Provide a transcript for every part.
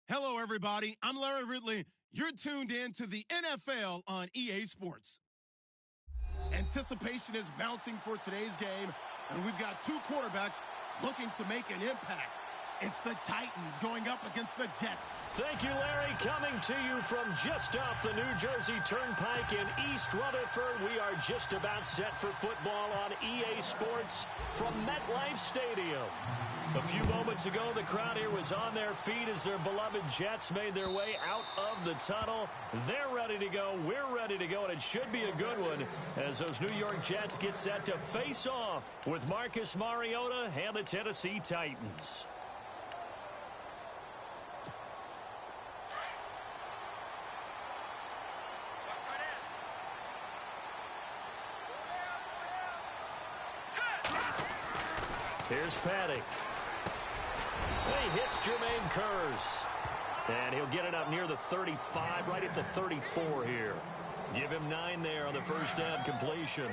Hello, everybody. I'm Larry Ridley. You're tuned in to the NFL on EA Sports. Anticipation is mounting for today's game, and we've got two quarterbacks looking to make an impact. It's the Titans going up against the Jets. Thank you, Larry. Coming to you from just off the New Jersey Turnpike in East Rutherford, we are just about set for football on EA Sports from MetLife Stadium. A few moments ago, the crowd here was on their feet as their beloved Jets made their way out of the tunnel. They're ready to go. We're ready to go, and it should be a good one as those New York Jets get set to face off with Marcus Mariota and the Tennessee Titans. Here's Paddock. He hits Jermaine Kearse. And he'll get it up near the 35, right at the 34 here. Give him 9 there on the first down completion.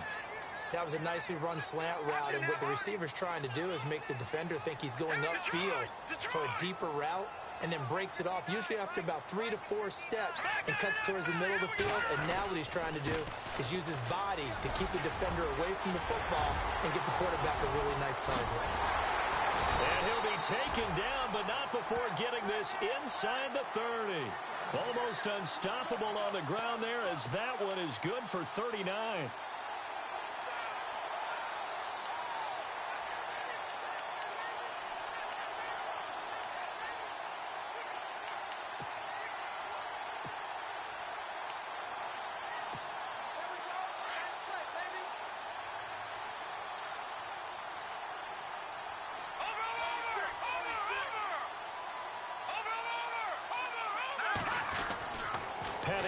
That was a nicely run slant route, and what the receiver's trying to do is make the defender think he's going upfield for a deeper route, and then breaks it off, usually after about 3 to 4 steps, and cuts towards the middle of the field. And now what he's trying to do is use his body to keep the defender away from the football and get the quarterback a really nice target. And he'll be taken down, but not before getting this inside the 30. Almost unstoppable on the ground there, as that one is good for 39.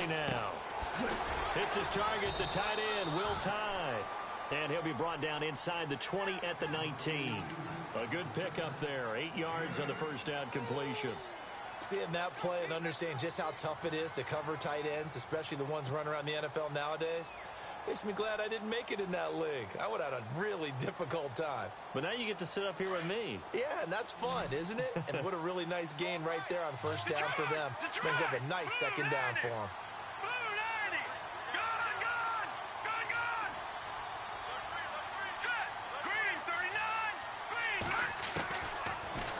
Now hits his target, the tight end, Will Tye. And he'll be brought down inside the 20 at the 19. A good pickup there, 8 yards on the first down completion. Seeing that play and understanding just how tough it is to cover tight ends, especially the ones running around the NFL nowadays, makes me glad I didn't make it in that league. I would have had a really difficult time. But now you get to sit up here with me. Yeah, and that's fun, isn't it? And what a really nice gain right there on first down for them. Brings up a nice second down for them.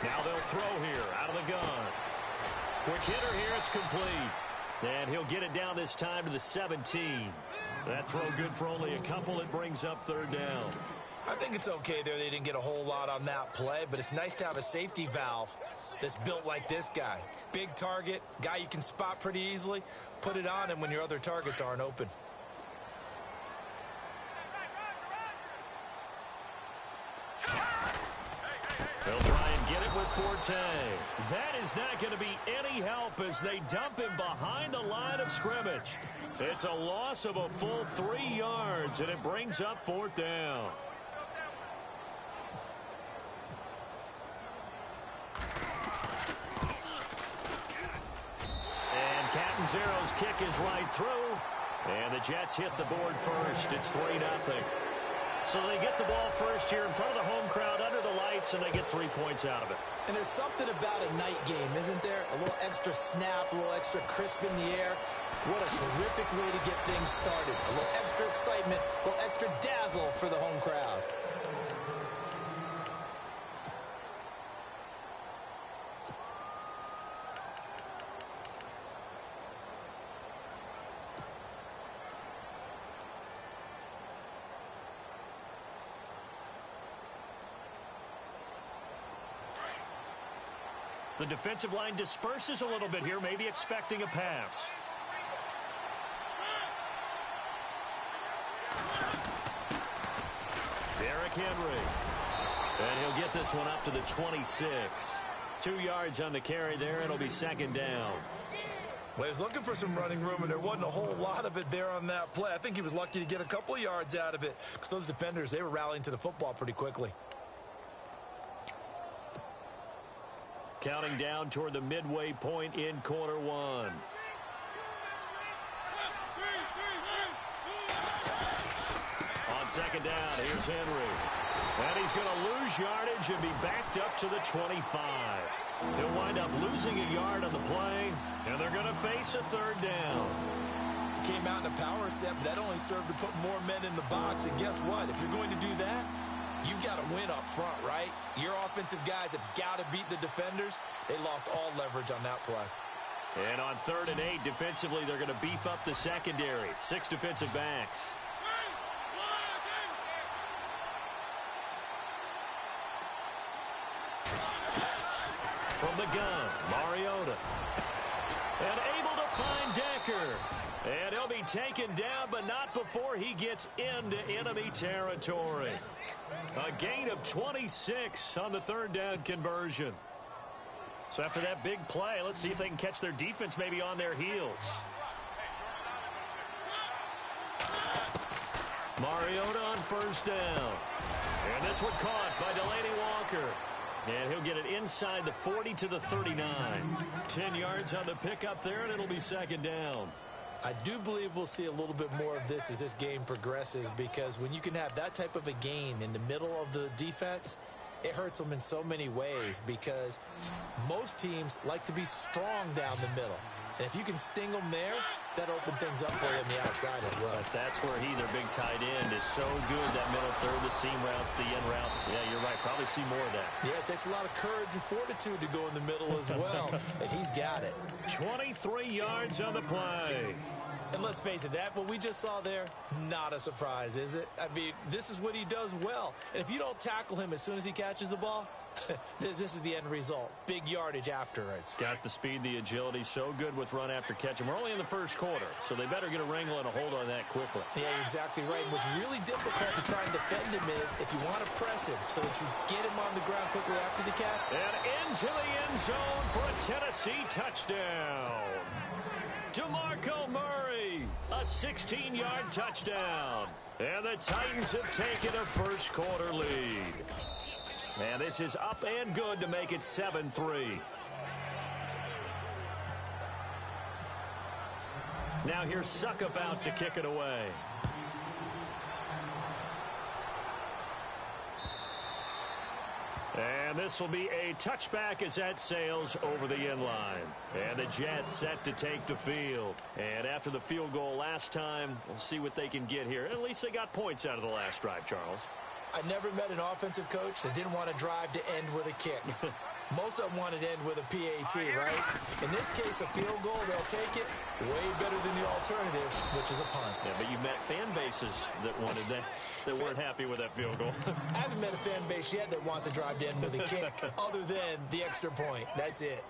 Now they'll throw here out of the gun. Quick hitter here, it's complete. And he'll get it down this time to the 17. That throw good for only a couple. It brings up third down. I think it's okay there. They didn't get a whole lot on that play, but it's nice to have a safety valve that's built like this guy. Big target, guy you can spot pretty easily. Put it on him when your other targets aren't open. They'll try and get it with Forte. That is not going to be any help as they dump him behind the line of scrimmage. It's a loss of a full 3 yards, and it brings up fourth down. And Catanzaro's kick is right through. And the Jets hit the board first. It's 3-0. So they get the ball first here in front of the home crowd under the lights, and they get 3 points out of it. And there's something about a night game, isn't there? A little extra snap, a little extra crisp in the air. What a terrific way to get things started. A little extra excitement, a little extra dazzle for the home crowd. The defensive line disperses a little bit here, maybe expecting a pass. Derrick Henry. And he'll get this one up to the 26. 2 yards on the carry there. It'll be second down. Well, he was looking for some running room, and there wasn't a whole lot of it there on that play. I think he was lucky to get a couple of yards out of it because those defenders, they were rallying to the football pretty quickly. Counting down toward the midway point in quarter one. On second down, here's Henry. And he's going to lose yardage and be backed up to the 25. He'll wind up losing a yard on the play, and they're going to face a third down. Came out in a power set, but that only served to put more men in the box. And guess what? If you're going to do that, you've got to win up front, right? Your offensive guys have got to beat the defenders. They lost all leverage on that play. And on 3rd and 8, defensively, they're going to beef up the secondary. 6 defensive backs. From the gun, Mariota. And able to find Decker. And he'll be taken down, but not before he gets into enemy territory. A gain of 26 on the 3rd down conversion. So after that big play, let's see if they can catch their defense maybe on their heels. Mariota on 1st down. And this one caught by Delaney Walker. And he'll get it inside the 40 to the 39. 10 yards on the pickup there, and it'll be 2nd down. I do believe we'll see a little bit more of this as this game progresses, because when you can have that type of a gain in the middle of the defense, it hurts them in so many ways, because most teams like to be strong down the middle. And if you can sting them there, that opens things up for you on the outside as well. But that's where their big tight end, is so good, that middle third, the seam routes, the in routes. Yeah, you're right. Probably see more of that. Yeah, it takes a lot of courage and fortitude to go in the middle as well, and he's got it. 23 yards on the play. And let's face it, that what we just saw there, not a surprise, is it? I mean, this is what he does well. And if you don't tackle him as soon as he catches the ball, this is the end result. Big yardage afterwards. Got the speed, the agility, so good with run after catch. And we're only in the 1st quarter, so they better get a wrangle and a hold on that quickly. Yeah, you're exactly right. What's really difficult to try and defend him is if you want to press him so that you get him on the ground quickly after the catch. And into the end zone for a Tennessee touchdown. DeMarco Murray, a 16-yard touchdown. And the Titans have taken a 1st quarter lead. And this is up and good to make it 7-3. Now here's Suckup out to kick it away. And this will be a touchback as that sails over the end line. And the Jets set to take the field. And after the field goal last time, we'll see what they can get here. At least they got points out of the last drive, Charles. I never met an offensive coach that didn't want to drive to end with a kick. Most of them want to end with a PAT, right? In this case, a field goal, they'll take it way better than the alternative, which is a punt. Yeah, but you met fan bases that wanted that, that weren't happy with that field goal. I haven't met a fan base yet that wants to drive to end with a kick, other than the extra point. That's it.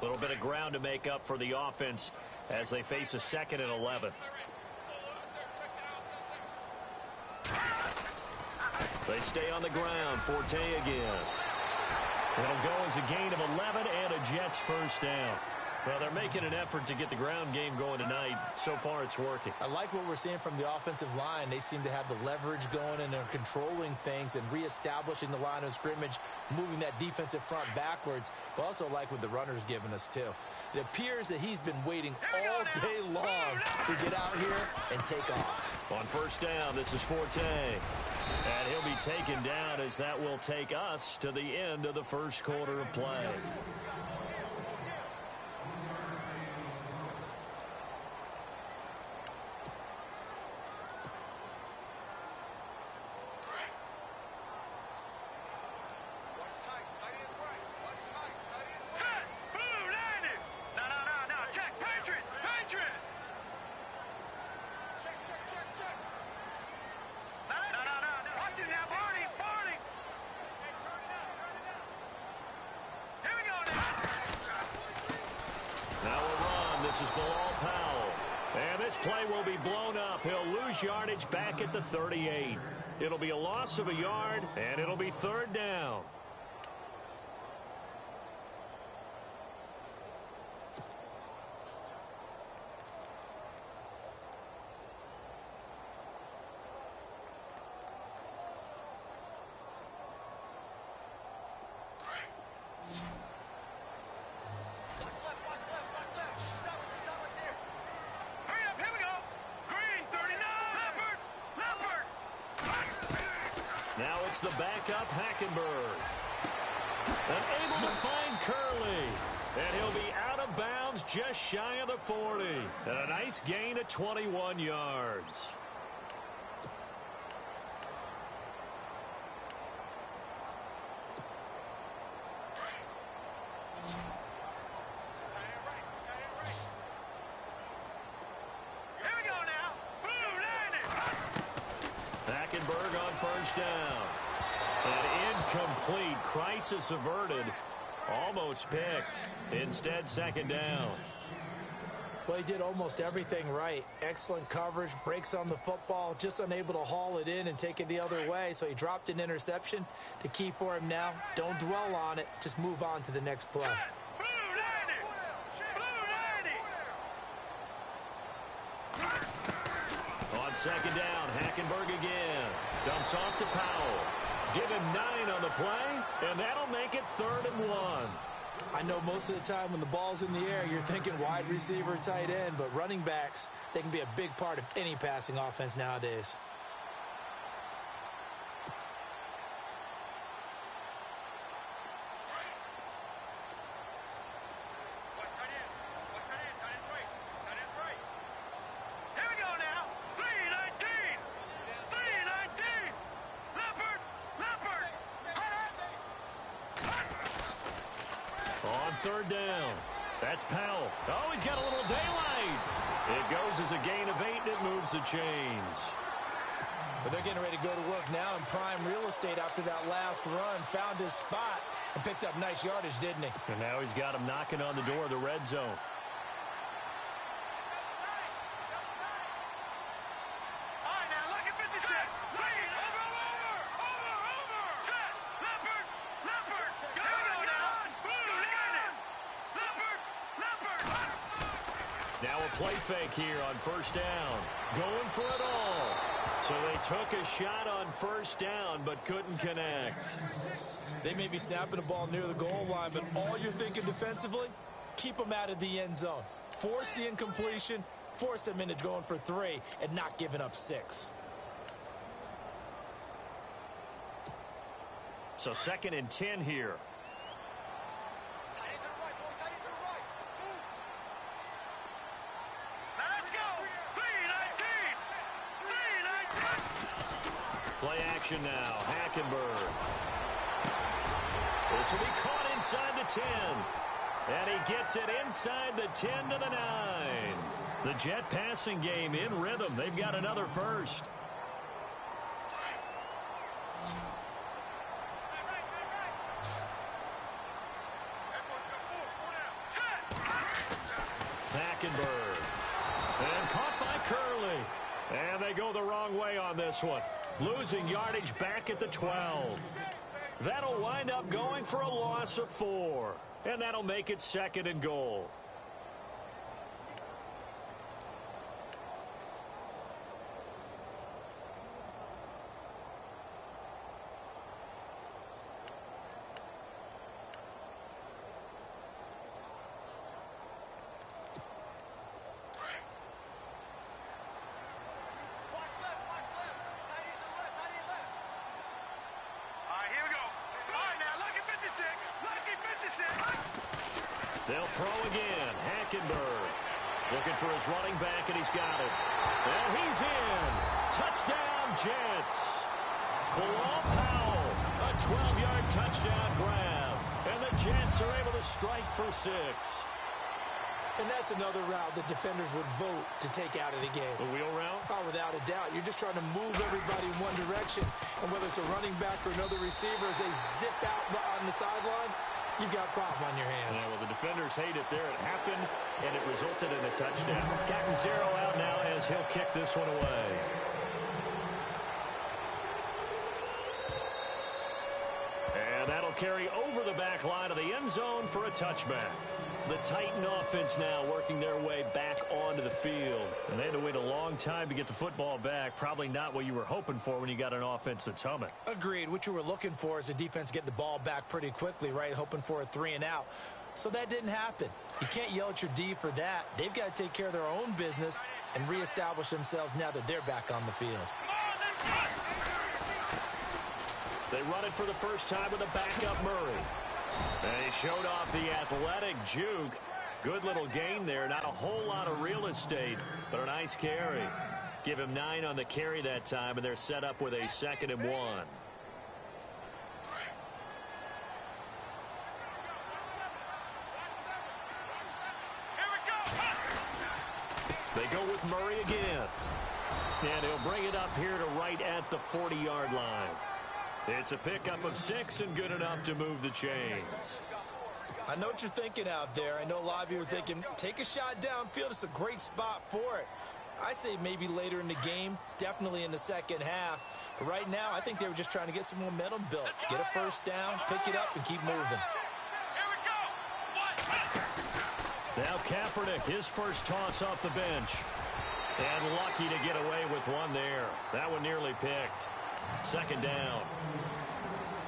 A little bit of ground to make up for the offense as they face a 2nd and 11. They stay on the ground. Forte again. It'll go as a gain of 11 and a Jets 1st down. Well, they're making an effort to get the ground game going tonight. So far, it's working. I like what we're seeing from the offensive line. They seem to have the leverage going, and they're controlling things and reestablishing the line of scrimmage, moving that defensive front backwards, but also like what the runner's giving us, too. It appears that he's been waiting all day long to get out here and take off. On 1st down, this is Forte. And he'll be taken down as that will take us to the end of the 1st quarter of play. Yardage back at the 38. It'll be a loss of a yard, and it'll be 3rd down. Now it's the backup, Hackenberg. And able to find Curley. And he'll be out of bounds just shy of the 40. And a nice gain of 21 yards. Down. An incomplete, crisis averted, almost picked. Instead, second down. Well, he did almost everything right. Excellent coverage, breaks on the football, just unable to haul it in and take it the other way. So he dropped an interception. The key for him now, don't dwell on it. Just move on to the next play. On second down, Hackenberg again. Dumps off to Powell. Give him 9 on the play, and that'll make it 3rd and 1. I know most of the time when the ball's in the air, you're thinking wide receiver, tight end, but running backs, they can be a big part of any passing offense nowadays. Third down. That's Powell. Oh, he's got a little daylight. It goes as a gain of 8, and it moves the chains. But they're getting ready to go to work now in prime real estate after that last run. Found his spot and picked up nice yardage, didn't he? And now he's got him knocking on the door of the red zone. Now a play fake here on first down. Going for it all. So they took a shot on first down but couldn't connect. They may be snapping the ball near the goal line, but all you're thinking defensively, keep them out of the end zone. Force the incompletion, force them into going for 3, and not giving up 6. So 2nd and 10 here. Play action now. Hackenberg. This will be caught inside the 10. And he gets it inside the 10 to the 9. The Jet passing game in rhythm. They've got another first. Hackenberg. And caught by Curley. And they go the wrong way on this one. Losing yardage back at the 12. That'll wind up going for a loss of 4. And that'll make it 2nd and goal. They'll throw again. Hackenberg looking for his running back, and he's got it. And he's in. Touchdown, Jets. Bilal Powell, a 12-yard touchdown grab. And the Jets are able to strike for 6. And that's another route that defenders would vote to take out of the game. The wheel route? Oh, without a doubt. You're just trying to move everybody in one direction. And whether it's a running back or another receiver, as they zip out on the sideline, you've got a problem on your hands. Yeah, well, the defenders hate it there. It happened, and it resulted in a touchdown. Captain Zero out now as he'll kick this one away. And that'll carry over the back line of the end zone for a touchback. The Titan offense now working their way back onto the field. And they had to wait a long time to get the football back. Probably not what you were hoping for when you got an offense that's humming. Agreed. What you were looking for is the defense get the ball back pretty quickly, right? Hoping for a 3 and out. So that didn't happen. You can't yell at your D for that. They've got to take care of their own business and reestablish themselves now that they're back on the field. They run it for the first time with a backup Murray. And he showed off the athletic juke. Good little gain there. Not a whole lot of real estate, but a nice carry. Give him 9 on the carry that time, and they're set up with a 2nd and 1. They go with Murray again. And he'll bring it up here to right at the 40-yard line. It's a pickup of 6 and good enough to move the chains. I know what you're thinking out there. I know a lot of you are thinking, take a shot downfield. It's a great spot for it. I'd say maybe later in the game, definitely in the second half. But right now, I think they were just trying to get some momentum built. Get a first down, pick it up, and keep moving. Now Kaepernick, his first toss off the bench. And lucky to get away with one there. That one nearly picked. 2nd down.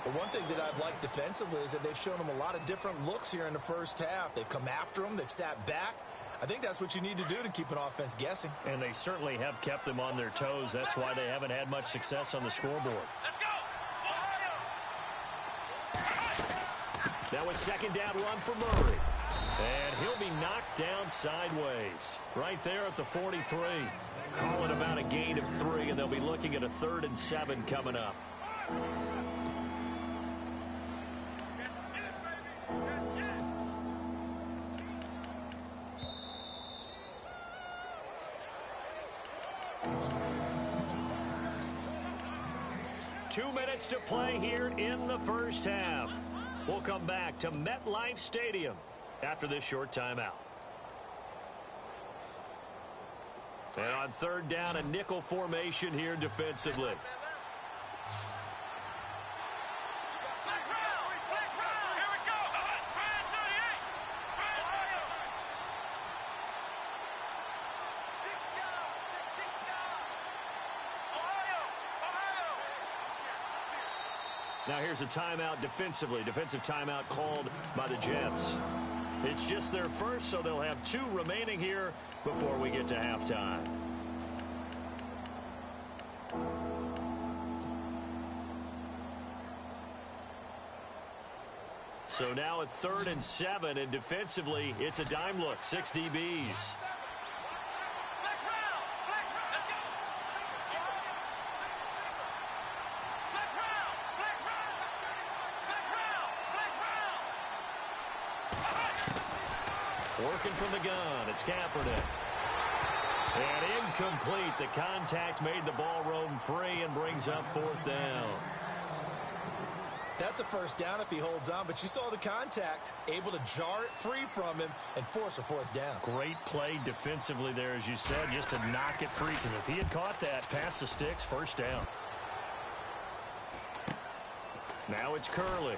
But one thing that I've liked defensively is that they've shown them a lot of different looks here in the first half. They've come after them. They've sat back. I think that's what you need to do to keep an offense guessing. And they certainly have kept them on their toes. That's why they haven't had much success on the scoreboard. That was 2nd down run for Murray. And he'll be knocked down sideways. Right there at the 43. Call it about a gain of 3, and they'll be looking at a 3rd and 7 coming up. Two minutes to play here in the first half. We'll come back to MetLife Stadium after this short timeout. And on 3rd down, a nickel formation here defensively. Now here's a timeout defensively. Defensive timeout called by the Jets. It's just their first, so they'll have 2 remaining here before we get to halftime. So now at 3rd and 7, and defensively, it's a dime look, 6 DBs. Working from the gun, it's Kaepernick. And incomplete. The contact made the ball roam free and brings up 4th down. That's a first down if he holds on, but you saw the contact, able to jar it free from him and force a 4th down. Great play defensively there, as you said, just to knock it free, because if he had caught that, past the sticks, 1st down. Now it's Curley.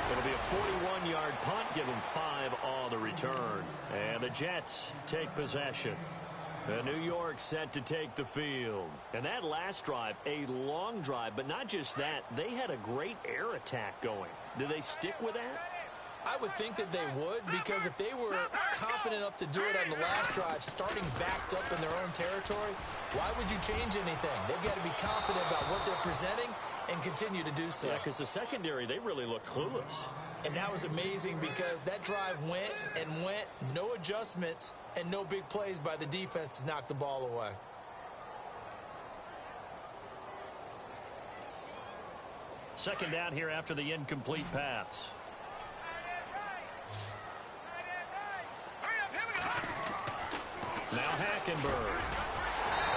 It'll be a 41-yard punt, give him 5 on the return. And the Jets take possession. And New York set to take the field. And that last drive, a long drive, but not just that, they had a great air attack going. Do they stick with that? I would think that they would, because if they were confident enough to do it on the last drive, starting backed up in their own territory, why would you change anything? They've got to be confident about what they're presenting and continue to do so. Yeah, because the secondary, they really looked clueless. And that was amazing because that drive went and went, no adjustments, and no big plays by the defense to knock the ball away. Second down here after the incomplete pass. Now Hackenberg.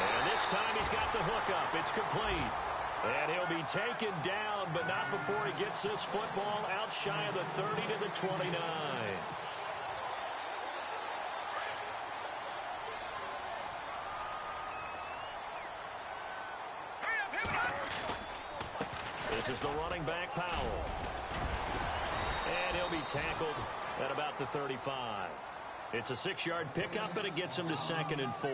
And this time he's got the hookup. It's complete. And he'll be taken down, but not before he gets this football out shy of the 30 to the 29. This is the running back, Powell. And he'll be tackled at about the 35. It's a 6-yard pickup, and it gets him to 2nd and 4.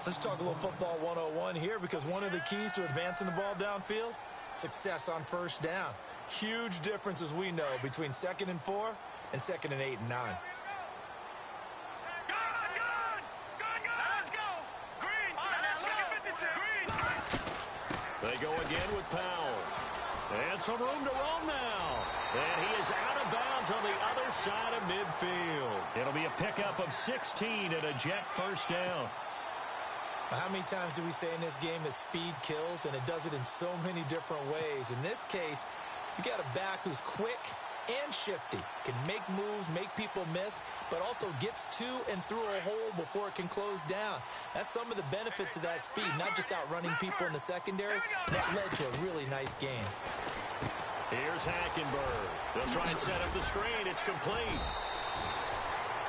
Let's talk a little football 101 here, because one of the keys to advancing the ball downfield, success on first down. Huge difference, as we know, between 2nd and 4 and 2nd and 8 and 9. They go again with Powell. And some room to roam now. And he is out of bounds on the other side of midfield. It'll be a pickup of 16 and a Jet first down. How many times do we say in this game that speed kills, and it does it in so many different ways? In this case, you got a back who's quick and shifty, can make moves, make people miss, but also gets to and through a hole before it can close down. That's some of the benefits of that speed, not just outrunning people in the secondary. That led to a really nice game. Here's Hackenberg. They'll try and set up the screen. It's complete.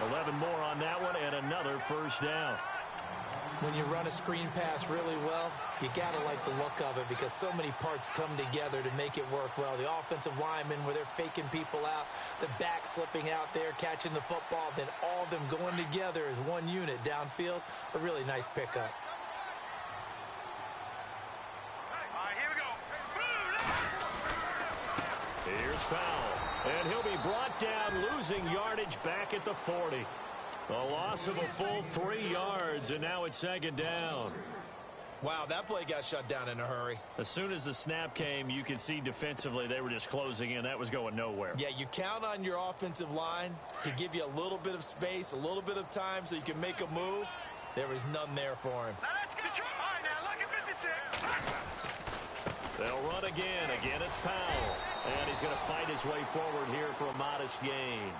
11 more on that one and another first down. When you run a screen pass really well, you got to like the look of it because so many parts come together to make it work well. The offensive linemen where they're faking people out, the back slipping out there, catching the football, then all of them going together as one unit downfield. A really nice pickup. Here's Powell, and he'll be brought down, losing yardage back at the 40. A loss of a full 3 yards, and now it's second down. Wow, that play got shut down in a hurry. As soon as the snap came, you could see defensively they were just closing in. That was going nowhere. Yeah, you count on your offensive line to give you a little bit of space, a little bit of time so you can make a move. There was none there for him. Now let's get try. Now look at 56. They'll run again. Again, it's Powell. And he's going to fight his way forward here for a modest gain.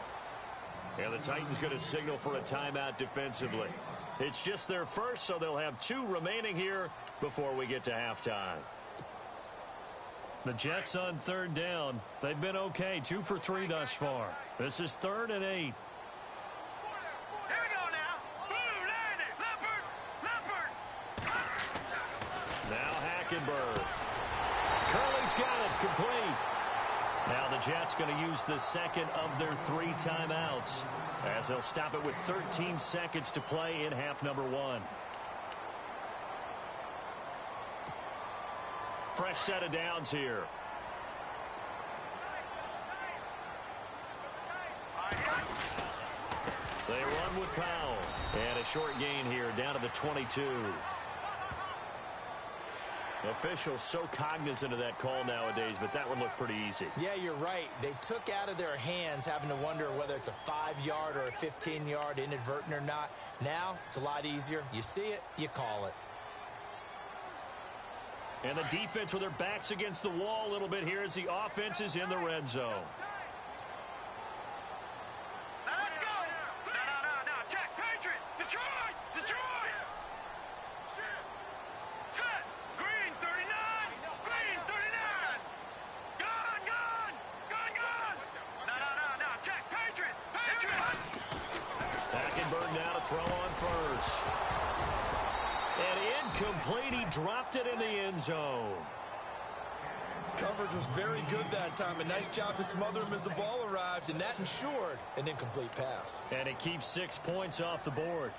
And the Titans going to signal for a timeout defensively. It's just their first, so they'll have 2 remaining here before we get to halftime. The Jets on third down. They've been okay, 2 for 3 thus far. This is 3rd and 8. Here we go now. Boom, Leopard. Now Hackenberg. Curley's got it, complete. Now the Jets going to use the second of their 3 timeouts as they'll stop it with 13 seconds to play in half number 1. Fresh set of downs here. They run with Powell. And a short gain here down to the 22. Officials so cognizant of that call nowadays, but that one looked pretty easy. Yeah, you're right. They took out of their hands having to wonder whether it's a 5-yard or a 15-yard inadvertent or not. Now, it's a lot easier. You see it, you call it. And the defense with their backs against the wall a little bit here as the offense is in the red zone. Now let's go. No. Jack, Patriot. Detroit. Set. Green 39. Green 39. Gun. No. Jack, Patriot. Hackenberg now to throw on first. And incomplete. He dropped it in the end zone. Coverage was very good that time. A nice job to smother him as the ball arrived, and that ensured an incomplete pass. And it keeps 6 points off the board.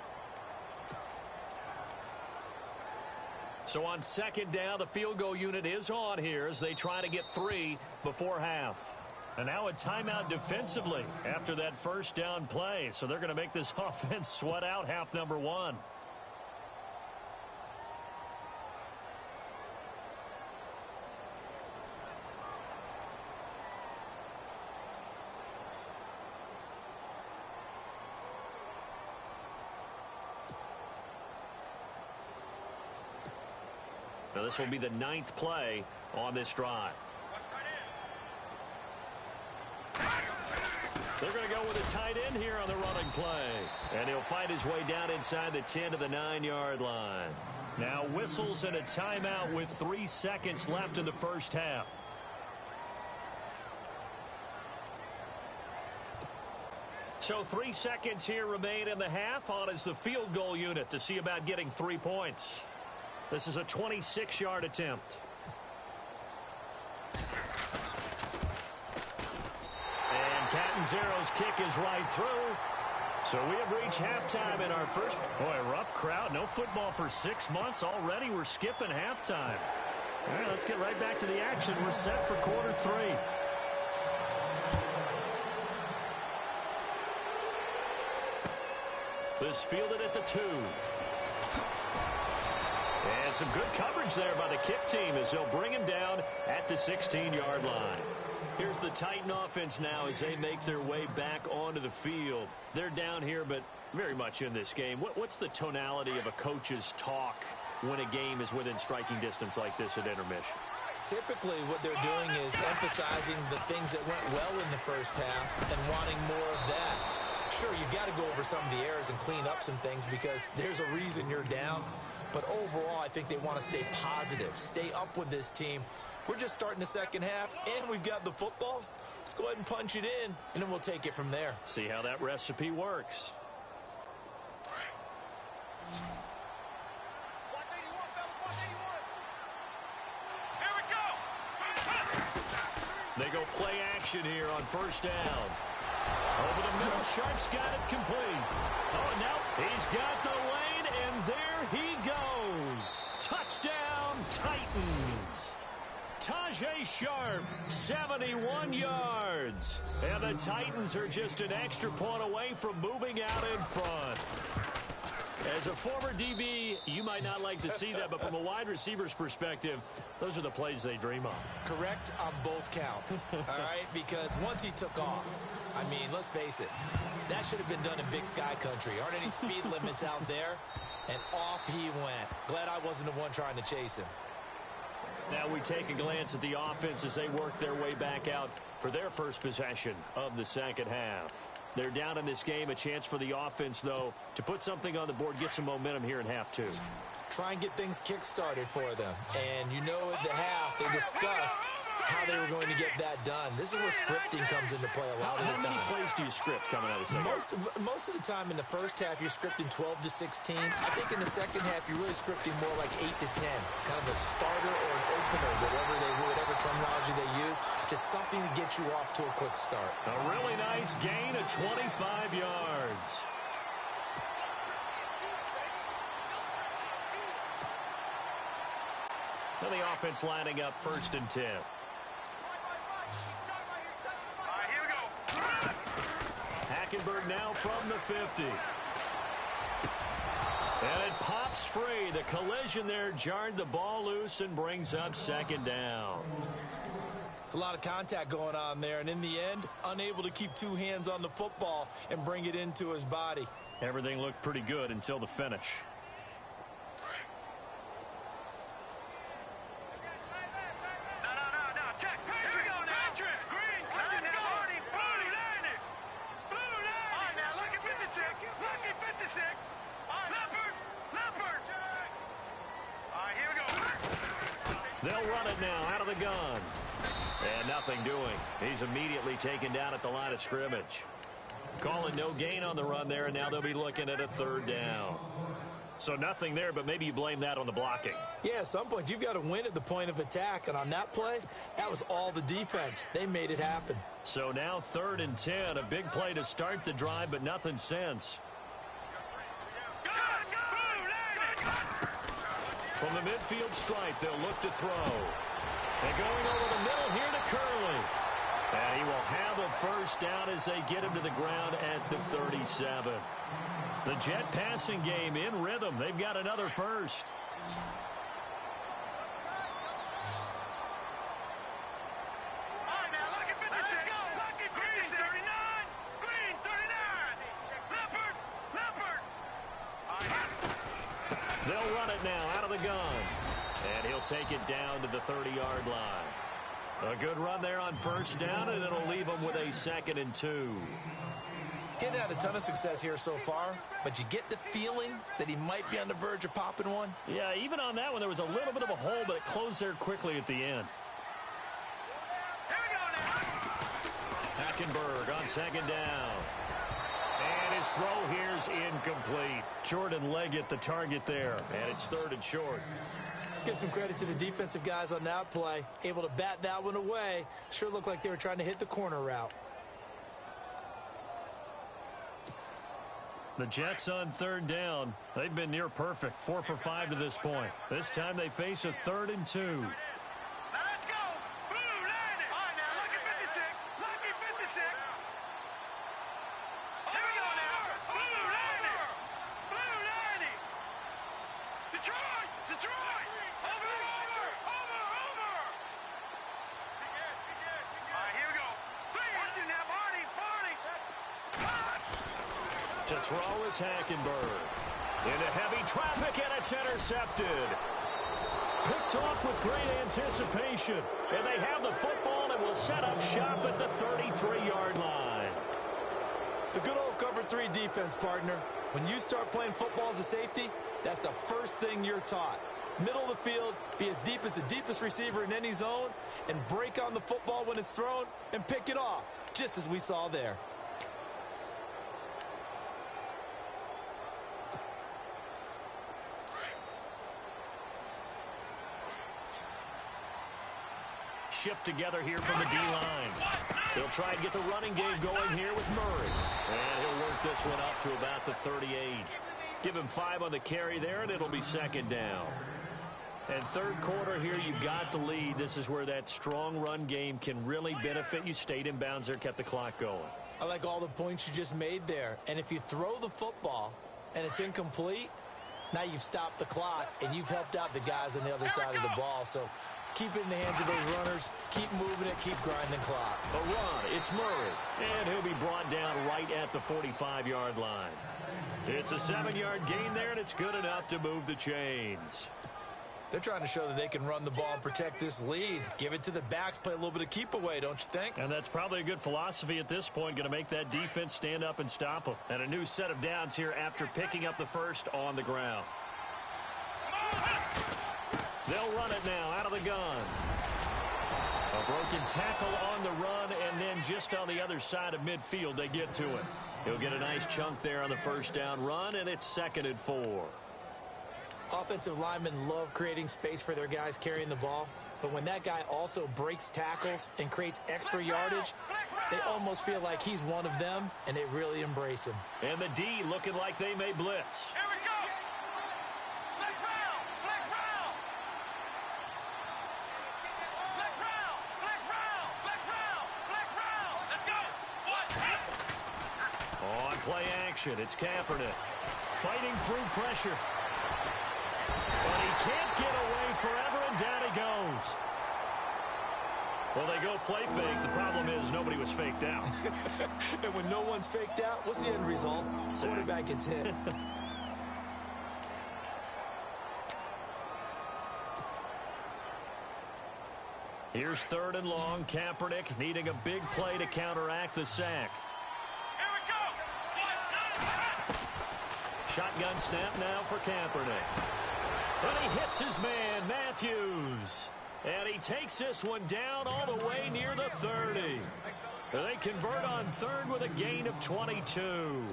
So on second down, the field goal unit is on here as they try to get 3 before half. And now a timeout defensively after that first down play. So they're going to make this offense sweat out half number 1. Now this will be the 9th play on this drive. They're going to go with a tight end here on the running play. And he'll fight his way down inside the 10 to the 9-yard line. Now whistles and a timeout with 3 seconds left in the first half. So 3 seconds here remain in the half. On is the field goal unit to see about getting 3 points. This is a 26-yard attempt. And Catanzaro's kick is right through. So we have reached halftime in our first. Boy, rough crowd. No football for 6 months. Already we're skipping halftime. All right, let's get right back to the action. We're set for quarter 3. This fielded at the 2. And some good coverage there by the kick team as they'll bring him down at the 16-yard line. Here's the Titan offense now as they make their way back onto the field. They're down here, but very much in this game. What's the tonality of a coach's talk when a game is within striking distance like this at intermission? Typically, what they're doing is emphasizing the things that went well in the first half and wanting more of that. Sure, you've got to go over some of the errors and clean up some things because there's a reason you're down. But overall, I think they want to stay positive, stay up with this team. We're just starting the second half, and we've got the football. Let's go ahead and punch it in, and then we'll take it from there. See how that recipe works. They go play action here on first down. Over the middle, Sharp's got it complete. Oh, no, he's got the lane, and there he goes. Touchdown, Titans. Tajay Sharp, 71 yards. And the Titans are just an extra point away from moving out in front. As a former DB, you might not like to see that, but from a wide receiver's perspective, those are the plays they dream of. Correct on both counts, all right? Because once he took off, I mean, let's face it, that should have been done in Big Sky Country. Aren't any speed limits out there? And off he went. Glad I wasn't the one trying to chase him. Now we take a glance at the offense as they work their way back out for their first possession of the second half. They're down in this game. A chance for the offense, though, to put something on the board, get some momentum here in half two. Try and get things kick-started for them. And you know at the half, they discussed how they were going to get that done. This is where scripting comes into play a lot of the time. How many plays do you script coming out of the second half? Most of the time in the first half, you're scripting 12 to 16. I think in the second half, you're really scripting more like 8 to 10. Kind of a starter or an opener, whatever terminology they use. Just something to get you off to a quick start. A really nice gain of 25 yards. Now the offense lining up 1st and 10. Here we go. Hackenberg now from the 50. And it pops free. The collision there jarred the ball loose and brings up 2nd down. It's a lot of contact going on there, and in the end, unable to keep 2 hands on the football and bring it into his body. Everything looked pretty good until the finish. They'll run it now out of the gun. And nothing doing. He's immediately taken down at the line of scrimmage. Calling no gain on the run there, and now they'll be looking at a 3rd down. So nothing there, but maybe you blame that on the blocking. Yeah, at some point, you've got to win at the point of attack. And on that play, that was all the defense. They made it happen. So now 3rd and 10. A big play to start the drive, but nothing since. From the midfield stripe, they'll look to throw. And going over the middle here to Curley. And he will have a 1st down as they get him to the ground at the 37. The Jet passing game in rhythm. They've got another 1st. They'll run it now out of the gun. And he'll take it down to the 30-yard line. A good run there on 1st down, and it'll leave them with a 2nd and 2. Getting had a ton of success here so far, but you get the feeling that he might be on the verge of popping one. Yeah, even on that one, there was a little bit of a hole, but it closed there quickly at the end. Hackenberg on 2nd down. And his throw here's incomplete. Jordan Leggett, the target there, and it's 3rd and short. Let's give some credit to the defensive guys on that play. Able to bat that one away. Sure looked like they were trying to hit the corner route. The Jets on 3rd down. They've been near perfect, 4 for 5 to this point. This time they face a 3rd and 2. Let's go. Blue landed. All right, now look at 56. Look at 56. Here we go now. Blue landed. Blue landed. Detroit. Detroit. To throw is Hackenberg. Into heavy traffic, and it's intercepted. Picked off with great anticipation. And they have the football and will set up shop at the 33-yard line. The good old cover 3 defense, partner. When you start playing football as a safety, that's the first thing you're taught. Middle of the field, be as deep as the deepest receiver in any zone, and break on the football when it's thrown and pick it off, just as we saw there. Shift together here from the D-line. They'll try and get the running game going here with Murray. And he'll work this one up to about the 38. Give him 5 on the carry there, and it'll be second down. And third quarter here, you've got the lead. This is where that strong run game can really benefit you. Stayed in bounds there, kept the clock going. I like all the points you just made there. And if you throw the football and it's incomplete, now you've stopped the clock and you've helped out the guys on the other side of the ball. So keep it in the hands of those runners. Keep moving it. Keep grinding clock. A run. It's Murray. And he'll be brought down right at the 45-yard line. It's a 7-yard gain there, and it's good enough to move the chains. They're trying to show that they can run the ball and protect this lead. Give it to the backs, play a little bit of keep away, don't you think? And that's probably a good philosophy at this point, going to make that defense stand up and stop them. And a new set of downs here after picking up the first on the ground. They'll run it now out of the gun. A broken tackle on the run, and then just on the other side of midfield, they get to it. He'll get a nice chunk there on the first down run, and it's 2nd and 4. Offensive linemen love creating space for their guys carrying the ball, but when that guy also breaks tackles and creates extra yardage, they almost feel like he's one of them, and they really embrace him. And the D looking like they may blitz. Here we go. Flex round. Flex round. Flex round. Flex round. Flex round. Flex round. Let's go. What? On play action, it's Kaepernick. Fighting through pressure. But he can't get away forever, and down he goes. Well, they go play fake. The problem is nobody was faked out. And when no one's faked out, what's the end result? Quarterback gets hit. Here's 3rd and long. Kaepernick needing a big play to counteract the sack. Here we go. Shotgun snap now for Kaepernick. And he hits his man, Matthews. And he takes this one down all the way near the 30. They convert on 3rd with a gain of 22.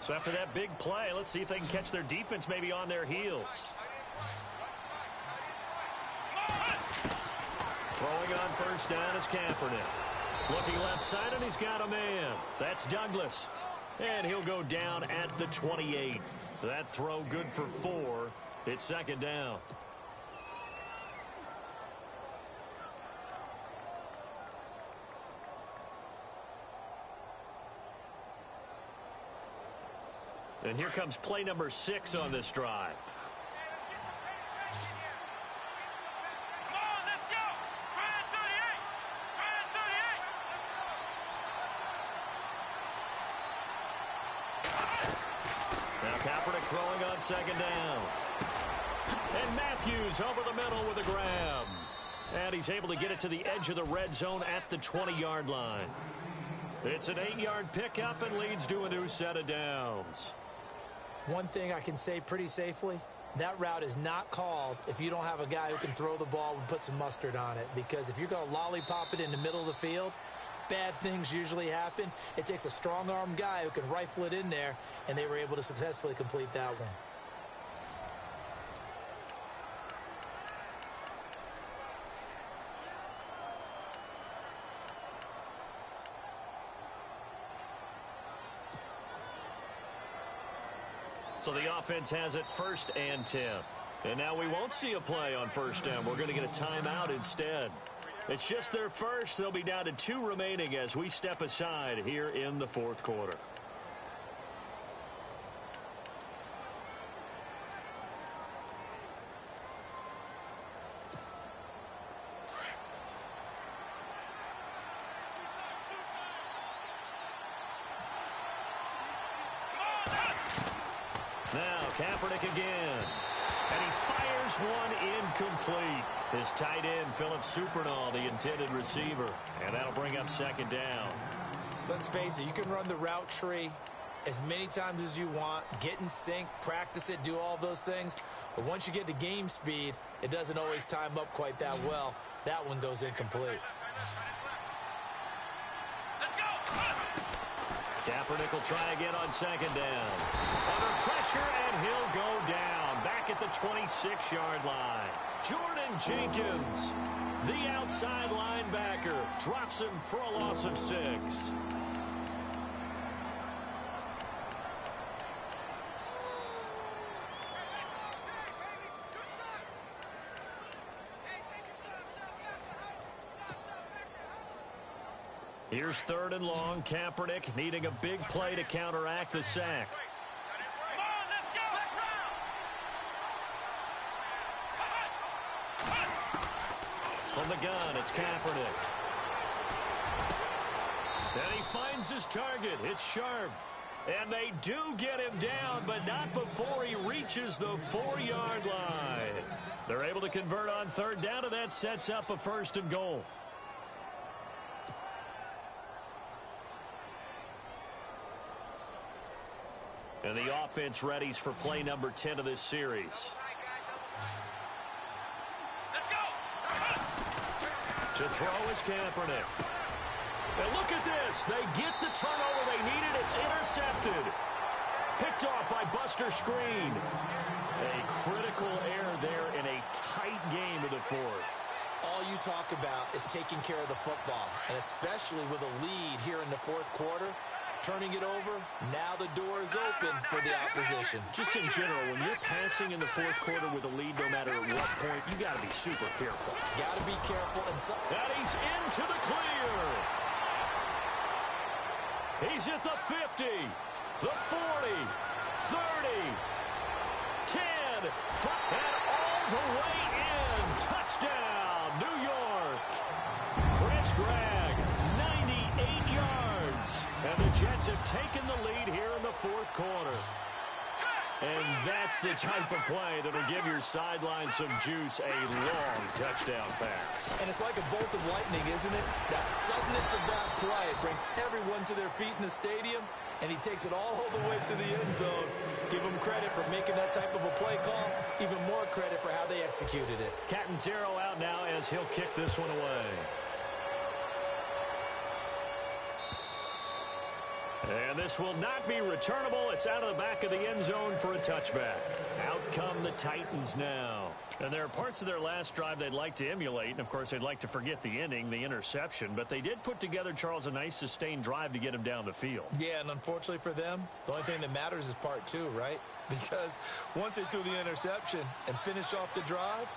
So after that big play, let's see if they can catch their defense maybe on their heels. Throwing on first down is Kaepernick. Looking left side, and he's got a man. That's Douglas. And he'll go down at the 28. That throw good for 4. It's 2nd down. And here comes play number 6 on this drive. Come on, let's go. Ryan 38. Ryan 38. Now Kaepernick throwing on 2nd down. And Matthews over the middle with a grab. And he's able to get it to the edge of the red zone at the 20-yard line. It's an 8-yard pickup and leads to a new set of downs. One thing I can say pretty safely, that route is not called if you don't have a guy who can throw the ball and put some mustard on it. Because if you're going to lollipop it in the middle of the field, bad things usually happen. It takes a strong-arm guy who can rifle it in there, and they were able to successfully complete that one. So the offense has it 1st and 10. And now we won't see a play on 1st down. We're going to get a timeout instead. It's just their first. They'll be down to 2 remaining as we step aside here in the 4th quarter. Kaepernick again. And he fires one incomplete. His tight end, Philip Supernall, the intended receiver. And that'll bring up second down. Let's face it, you can run the route tree as many times as you want, get in sync, practice it, do all those things. But once you get to game speed, it doesn't always time up quite that well. That one goes incomplete. Kaepernick will try again on second down. Under pressure, and he'll go down. Back at the 26-yard line. Jordan Jenkins, the outside linebacker, drops him for a loss of 6. Here's third and long. Kaepernick needing a big play to counteract the sack. From the gun, it's Kaepernick. And he finds his target. It's Sharp. And they do get him down, but not before he reaches the 4-yard line. They're able to convert on third down, and that sets up a 1st and goal. And the offense readies for play number 10 of this series. To throw is Kaepernick. And look at this. They get the turnover they needed. It's intercepted. Picked off by Buster Screen. A critical error there in a tight game of the 4th. All you talk about is taking care of the football, and especially with a lead here in the 4th quarter. Turning it over, now the door is open for the opposition. Just in general, when you're passing in the 4th quarter with a lead, no matter at what point, you got to be super careful. Got to be careful. And he's into the clear. He's at the 50, the 40, 30, 10, and all the way in. Touchdown, New York. Chris Gregg, 98 yards. And the Jets have taken the lead here in the 4th quarter. And that's the type of play that will give your sideline some juice, a long touchdown pass. And it's like a bolt of lightning, isn't it? That suddenness of that play brings everyone to their feet in the stadium, and he takes it all the way to the end zone. Give him credit for making that type of a play call. Even more credit for how they executed it. Cat and zero out now as he'll kick this one away. And this will not be returnable. It's out of the back of the end zone for a touchback. Out come the Titans now. And there are parts of their last drive they'd like to emulate. And, of course, they'd like to forget the ending, the interception. But they did put together, Charles, a nice sustained drive to get him down the field. Yeah, and unfortunately for them, the only thing that matters is part 2, right? Because once they threw the interception and finished off the drive,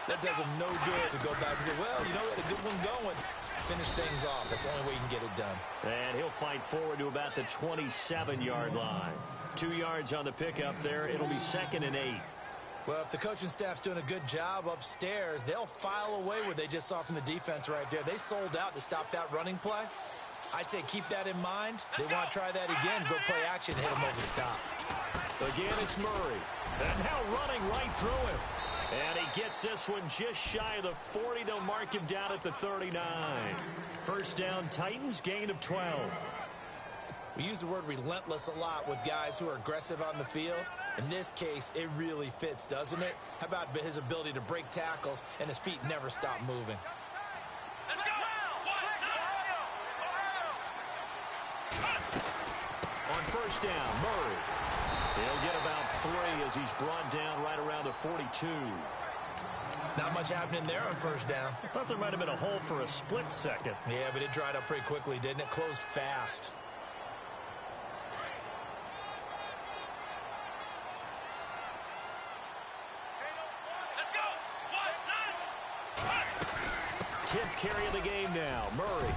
that does them no good to go back and say, well, you know, we had a good one going. Finish things off. That's the only way you can get it done. And he'll fight forward to about the 27-yard line. 2 yards on the pickup there. It'll be 2nd and 8. Well, if the coaching staff's doing a good job upstairs, they'll file away what they just saw from the defense right there. They sold out to stop that running play. I'd say keep that in mind. They want to try that again. Go play action, hit them over the top. Again, it's Murray. And now running right through him. And he gets this one just shy of the 40. They'll mark him down at the 39. First down, Titans, gain of 12. We use the word relentless a lot with guys who are aggressive on the field. In this case, it really fits, doesn't it? How about his ability to break tackles and his feet never stop moving? On first down, Murray. He'll get about 3 as he's brought down right around the 42. Not much happening there on first down. I thought there might have been a hole for a split second. Yeah, but it dried up pretty quickly, didn't it? Closed fast. Let's go. 10th carry of the game now, Murray.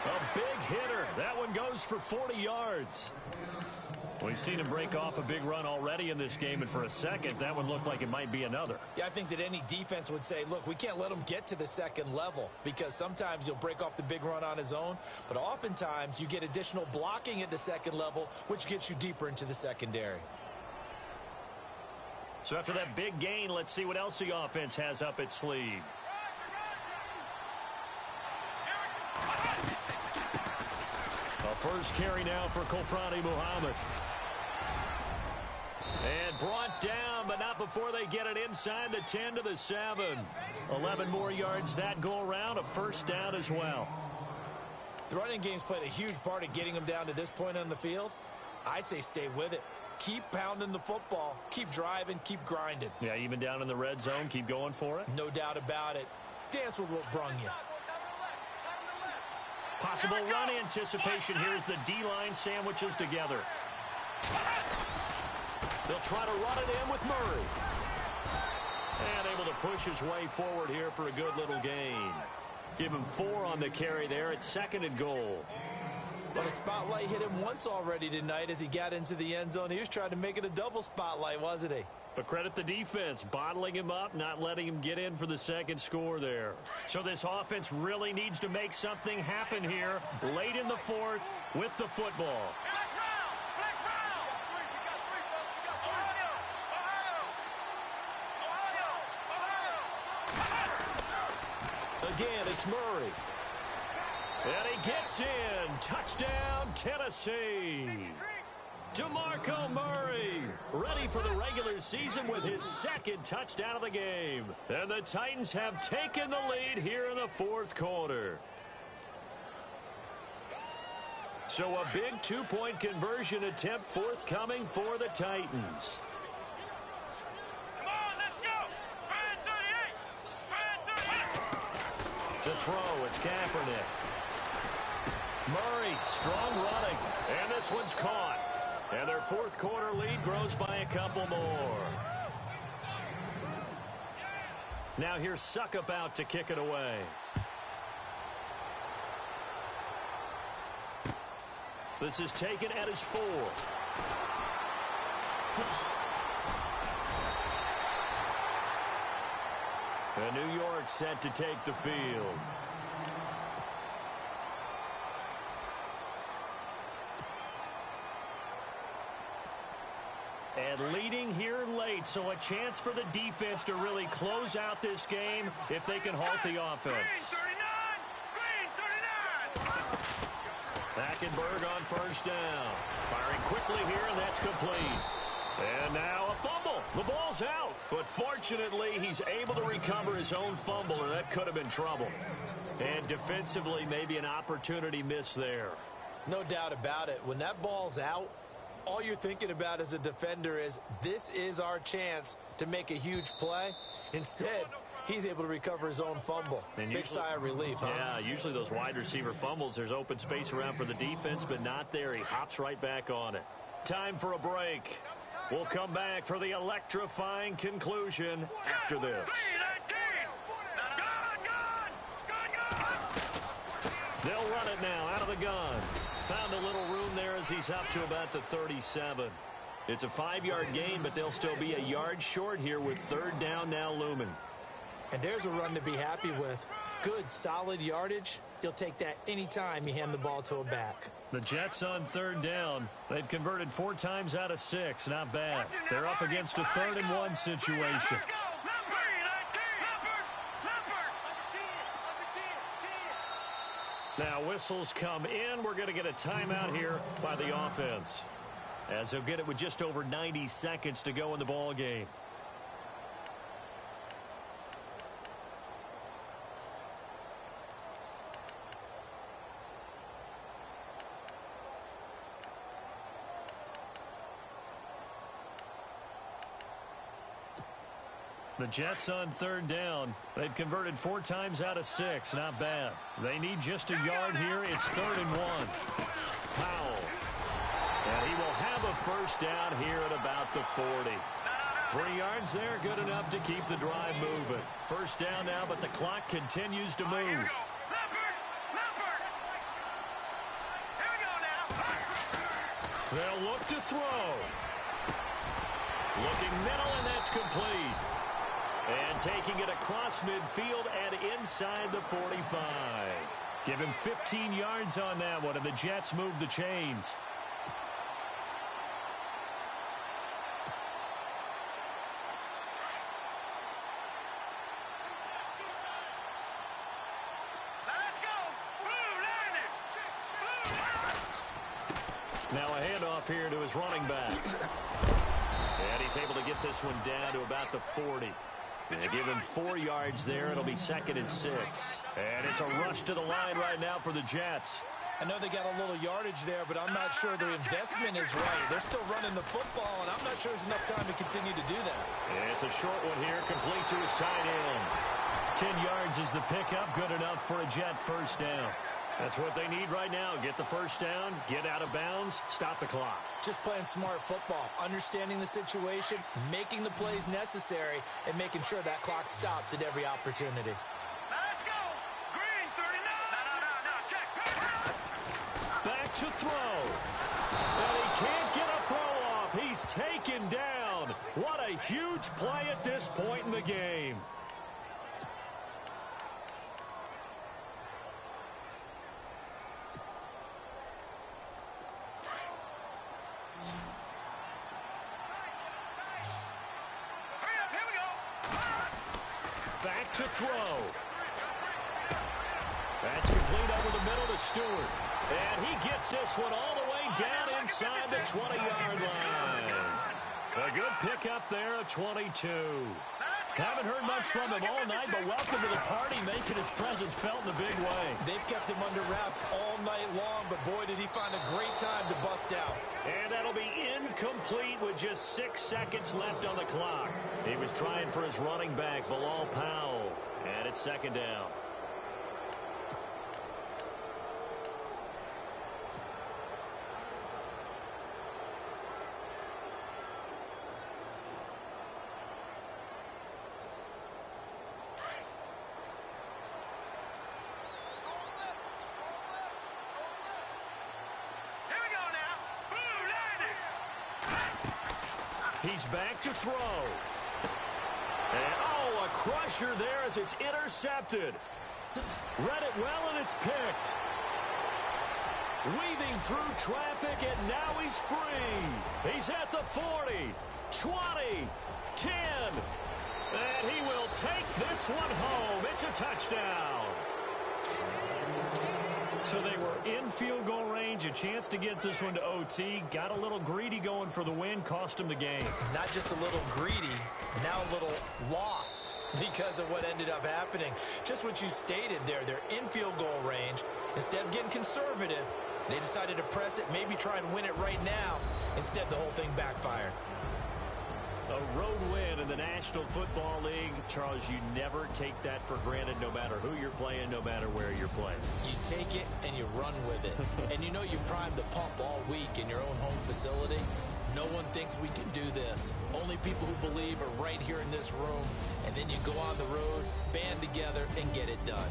A big hitter. That one goes for 40 yards. We've seen him break off a big run already in this game, and for a second, that one looked like it might be another. Yeah, I think that any defense would say, look, we can't let him get to the second level, because sometimes he'll break off the big run on his own, but oftentimes you get additional blocking at the second level, which gets you deeper into the secondary. So after that big gain, let's see what else the offense has up its sleeve. A first carry now for Kofrani Muhammad. And brought down, but not before they get it inside the 10 to the 7. 11 more yards that go around, a first down as well. The running game's played a huge part in getting them down to this point on the field. I say stay with it. Keep pounding the football. Keep driving. Keep grinding. Yeah, even down in the red zone, keep going for it. No doubt about it. Dance with what brung you. Possible run anticipation here as the D-line sandwiches together. They'll try to run it in with Murray. And able to push his way forward here for a good little gain. Give him 4 on the carry there at 2nd and goal. But a spotlight hit him once already tonight as he got into the end zone. He was trying to make it a double spotlight, wasn't he? But credit the defense, bottling him up, not letting him get in for the second score there. So this offense really needs to make something happen here late in the 4th with the football. Again, it's Murray. And he gets in. Touchdown, Tennessee. DeMarco Murray, ready for the regular season with his 2nd touchdown of the game. And the Titans have taken the lead here in the 4th quarter. So a big 2-point conversion attempt forthcoming for the Titans. Come on, let's go. 38. To throw, it's Kaepernick. Murray, strong running, and this one's caught. And their 4th quarter lead grows by a couple more. Now here's Suckup out to kick it away. This is taken at his 4. And New York set to take the field. And leading here late, so a chance for the defense to really close out this game if they can halt the offense. Green 39. Hackenberg on first down. Firing quickly here, and that's complete. And now a fumble. The ball's out. But fortunately, he's able to recover his own fumble, and that could have been trouble. And defensively, maybe an opportunity missed there. No doubt about it. When that ball's out, all you're thinking about as a defender is, this is our chance to make a huge play. Instead, he's able to recover his own fumble. And big sigh of relief, huh? Yeah, usually those wide receiver fumbles, there's open space around for the defense, but not there. He hops right back on it. Time for a break. We'll come back for the electrifying conclusion after this. They'll run it now out of the gun. Found a little room there as he's up to about the 37. It's a 5-yard gain, but they'll still be a yard short here with 3rd down now looming. And there's a run to be happy with. Good, solid yardage. You'll take that anytime you hand the ball to a back. The Jets on 3rd down. They've converted 4 times out of 6. Not bad. They're up against a 3rd and 1 situation. Now whistles come in. We're going to get a timeout here by the offense, as they'll get it with just over 90 seconds to go in the ball game. The Jets on 3rd down. They've converted 4 times out of 6. Not bad. They need just a yard here. It's 3rd and 1. Powell. And he will have a first down here at about the 40. 3 yards there, good enough to keep the drive moving. First down now, but the clock continues to move. They'll look to throw. Looking middle, and that's complete. And taking it across midfield and inside the 45. Give him 15 yards on that one, and the Jets move the chains. Now a handoff here to his running back. And he's able to get this one down to about the 40. They give him 4 yards there. It'll be 2nd and 6. And it's a rush to the line right now for the Jets. I know they got a little yardage there, but I'm not sure their investment is right. They're still running the football, and I'm not sure there's enough time to continue to do that. And it's a short one here, complete to his tight end. 10 yards is the pickup, good enough for a Jet first down. That's what they need right now. Get the first down, get out of bounds, stop the clock. Just playing smart football, understanding the situation, making the plays necessary, and making sure that clock stops at every opportunity. Let's go. Green 39. No, check. Back to throw. And he can't get a throw off. He's taken down. What a huge play at this point in the game. Back to throw. That's complete over the middle to Stewart. And he gets this one all the way down inside the 20-yard line. A good pickup there, a 22. Haven't heard much from him all night, but welcome to the party, making his presence felt in a big way. They've kept him under wraps all night long, but boy, did he find a great time to bust out. And that'll be incomplete with just 6 seconds left on the clock. He was trying for his running back, Bilal Powell, and it's 2nd down. He's back to throw. And, oh, a crusher there as it's intercepted. Read it well, and it's picked. Weaving through traffic, and now he's free. He's at the 40, 20, 10. And he will take this one home. It's a touchdown. So they were in field goal range, a chance to get this one to OT. Got a little greedy going for the win, cost him the game. Not just a little greedy, now a little lost because of what ended up happening. Just what you stated there, they're in field goal range. Instead of getting conservative, they decided to press it, maybe try and win it right now. Instead, the whole thing backfired. A road win in the National Football League. Charles, you never take that for granted, no matter who you're playing, no matter where you're playing. You take it and you run with it. And you know you primed the pump all week in your own home facility. No one thinks we can do this. Only people who believe are right here in this room. And then you go on the road, band together, and get it done.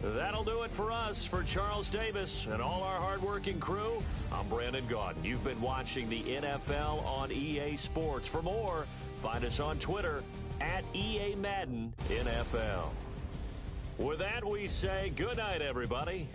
That'll do it for us. For Charles Davis and all our hardworking crew, I'm Brandon Gaudin. You've been watching the NFL on EA Sports. For more, find us on Twitter at EA Madden NFL. With that, we say good night, everybody.